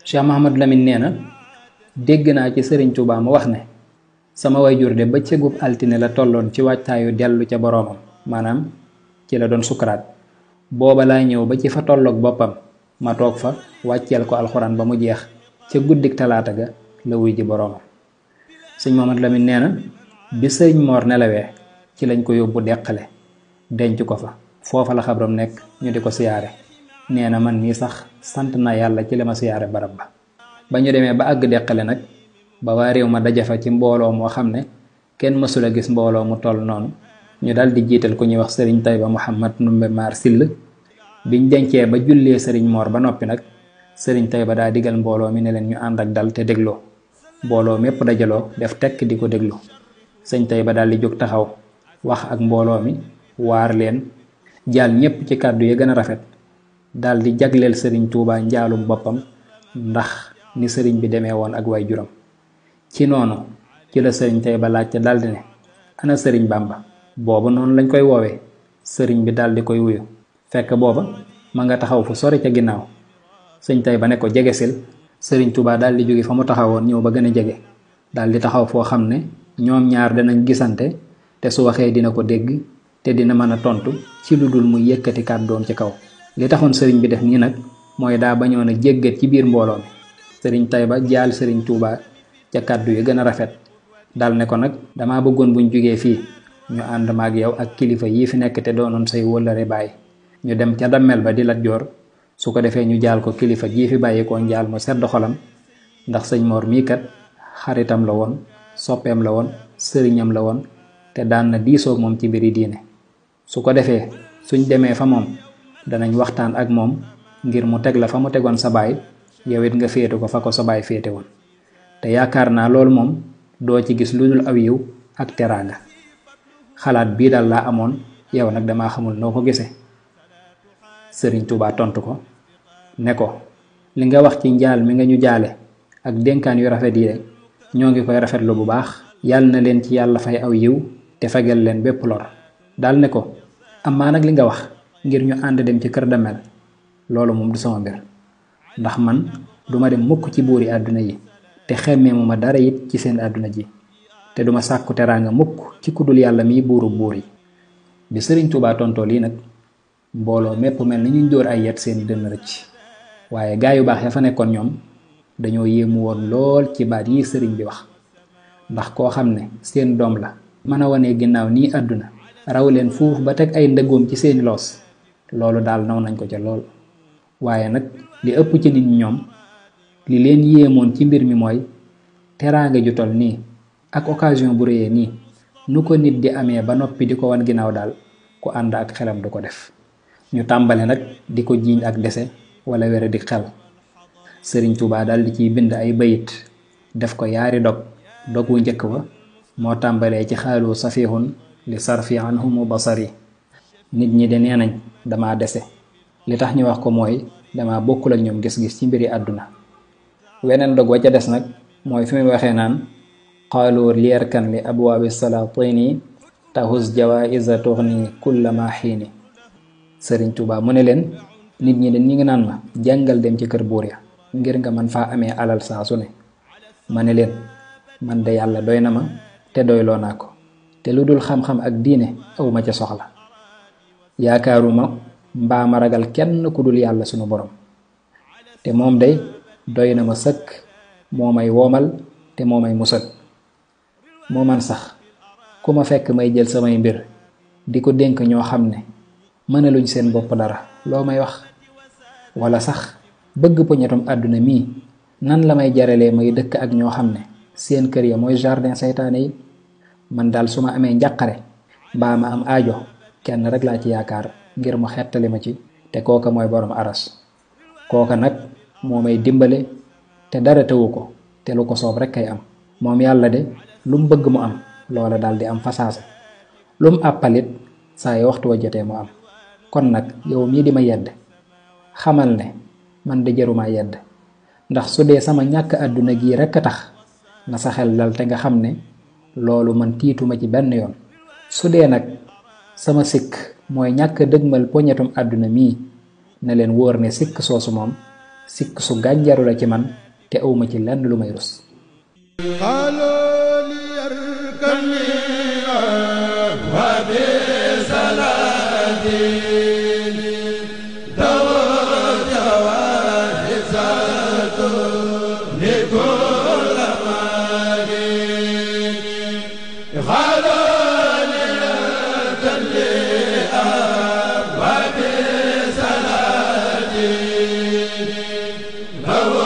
Cheikh Mouhamad Lamine nee na dégg naa ci Sëriñ Tuubaa mu wax ne sama wayjur de bëccëgub altine la tolloon ci waajtaayu dellu ca boroomam maanaam ci la doon sukuraat booba laa ñëw ba ci fa tolloog boppam ma toog fa wàcceel ko alxuraan ba mu jeex ca guddik talaata ga la wuy ji boroomam. sëñ Mouhamad Lamine nee na bi sëriñ Moor nelawee ci lañ ko yóbbu deqale denc ko fa foofa la xabram nekk ñu di ko siyaare nee na man mii sax sant na yàlla ci li ma siyaare barab ba ñu demee ba àgg deqale nag ba waa réew ma dajafa ci mbooloo moo xam ne kenn mësula gis mbooloo mu toll noonu ñu dal di jiital ku ñuy wax sëriñ Tayba Muhammad Numbe Maar Sill biñ dencee ba jullee sëriñ Moor ba noppi nag sëriñ Tayba daa digal mbooloo mi ne leen ñu ànd ak dal te dégloo mbooloo mépp dajaloo def tekk di ko déglu sëñ Tayba daal di jóg taxaw wax ak mbooloo mi waar leen jaal ñépp ci kàddu ya gën a rafet daal di jagleel sëriñ Tuubaa njaalum boppam ndax ni sëriñ bi demee woon ak way juram ci noonu ci la sëriñ Tayba laajte daldi ne ana sëriñ Bàmba boobu noonu lañ koy woowee sëriñ bi daldi koy wuyu fekk booba ma nga taxaw fu sori ca ginnaaw sëñ Tayba ne ko jegesil sëriñ Tuubaa daldi jóge fa mu taxawoon ñëw ba gën a jege daldi taxaw foo xam ne ñoom ñaar danañ gisante te su waxee dina ko dégg te dina mën a tontu ci lu dul muy yëkkati kàddoom ci kaw li taxoon sëriñ bi def nii nag mooy daa bañoon a jéggat ci biir mbooloo mi sëriñ Tayba jaal sëriñ Tuubaa ca kàddu yi gën a rafet dal ne ko nag dama bëggoon buñ jógee fii ñu ànd maag yow ak kilifa yii fi nekk te doonoon say wëllëre baay ñu dem ca dammel ba di Lat Joor su ko defee ñu jaal ko kilifa gii fi bàyyi ko njaal mu sedd xolam ndax sëñ Moor mii kat xaritam la woon soppeem la woon sëriñam la woon te daan na diisoog moom ci mbiri diine su ko defee suñ demee fa moom danañ waxtaan ak moom ngir mu teg la fa mu tegoon sa baay yow it nga féete ko fa ko sa baay féete woon te yaakaar naa loolu moom doo ci gis lu dul aw yiw ak teraanga xalaat bii daal laa amoon yow nag damaa xamul noo ko gisee sëriñ Tuubaa tontu ko ne ko li nga wax ci njaal mi nga ñu jaale ak dénkaan yu rafet yi de ñoo ngi koy rafetlu bu baax yàlla na leen ci yàlla fay aw yiw te fegal leen bépp lor daal ne ko amaa nag li nga wax ngir ñu ànd dem ci kër damel loolu moom du sama mbir ndax man duma dem mukk ci buuri àdduna yi te xemmee mu ma dara it ci seen àdduna ji te duma sàkku teraanga mukk ci kudul yàlla miy buuru buur yi bi sëriñ Tuubaa tontoo lii nag mbooloo mépp mel ni ñuy dóor ay yet seen dënn rëcc waaye gaa yu baax ya fa nekkoon ñoom dañoo yéemu woon lool ci baat yi sëriñ bi wax ndax koo xam ne seen doom la mën a wane ginnaaw nii àdduna raw leen fuuf ba teg ay ndëggoom ci seeni loos loolu daal naw nañ ko ca lool waaye nag li ëpp ci nit ñi ñoom li leen yéemoon ci mbir mi mooy teraanga ju tol nii ak occasion bu réyee nii nu ko nit di amee ba noppi di ko wan ginnaaw daal ku ànd ak xelam du ko def ñu tàmbale nag di ko jiiñ ak dese wala wére di xel sëriñ Tuubaa daal di ciy bind ay bayit def ko yaari dog wu njëkk wa moo tàmbalee ci xaalu safihun li sarfi anhumu basari nit ñi de nee nañ dama dese li tax ñu wax ko mooy dama bokkul ak ñoom gis-gis ci mbiri àdduna weneen dog wa ca des nag mooy fi muy waxee naan qaalu liyarkan li abwaabi salatini tahus jawaiza tughni kulla ma xiini sëriñ Tuubaa mu ne leen nit ñi de ñi ngi naan ma jàngal dem ci kër buur ya ngir nga man faa amee alal saa su ne ma ne leen man de yàlla doy na ma te doyloo naa ko te lu dul xam-xam ak diine awma ca soxla yaakaaruma mbaa ma ragal kenn ku dul yàlla sunu borom te moom day doy na ma sëkk moo may woomal te moo may musal moo man sax ku ma fekk may jël samay mbir di ko dénk ñoo xam ne mënaluñ seen bopp dara loo may wax wala sax bëgg poñetum àdduna mii nan la may jaralee may dëkk ak ñoo xam ne seen kër ya mooy jardin saytaane yi man daal su ma amee njàqare mbaa ma am aajo kenn rek laa ci yaakaar ngir mu xettali ma ci te kooka mooy borom aras kooka nag moo may dimbale te dara tëwu ko te lu ko soob rek kay am moom yàlla de lu mu bëgg mu am loola daal di am fasaase lu mu àppalit saa yi waxtu wa jotee mu am kon nag yow mii di ma yedd xamal ne man de jaruma yedd ndax su dee sama ñàkk àdduna gii rekk a tax na sa xel dal te nga xam ne loolu man tiituma ci benn yoon su dee nag sama sikk mooy ñàkk dëgmal poñetum àdduna mii ne leen wóor ne sikk soosu moom sikk su gànjaru la ci man te awma ci lenn lu may rus Bravo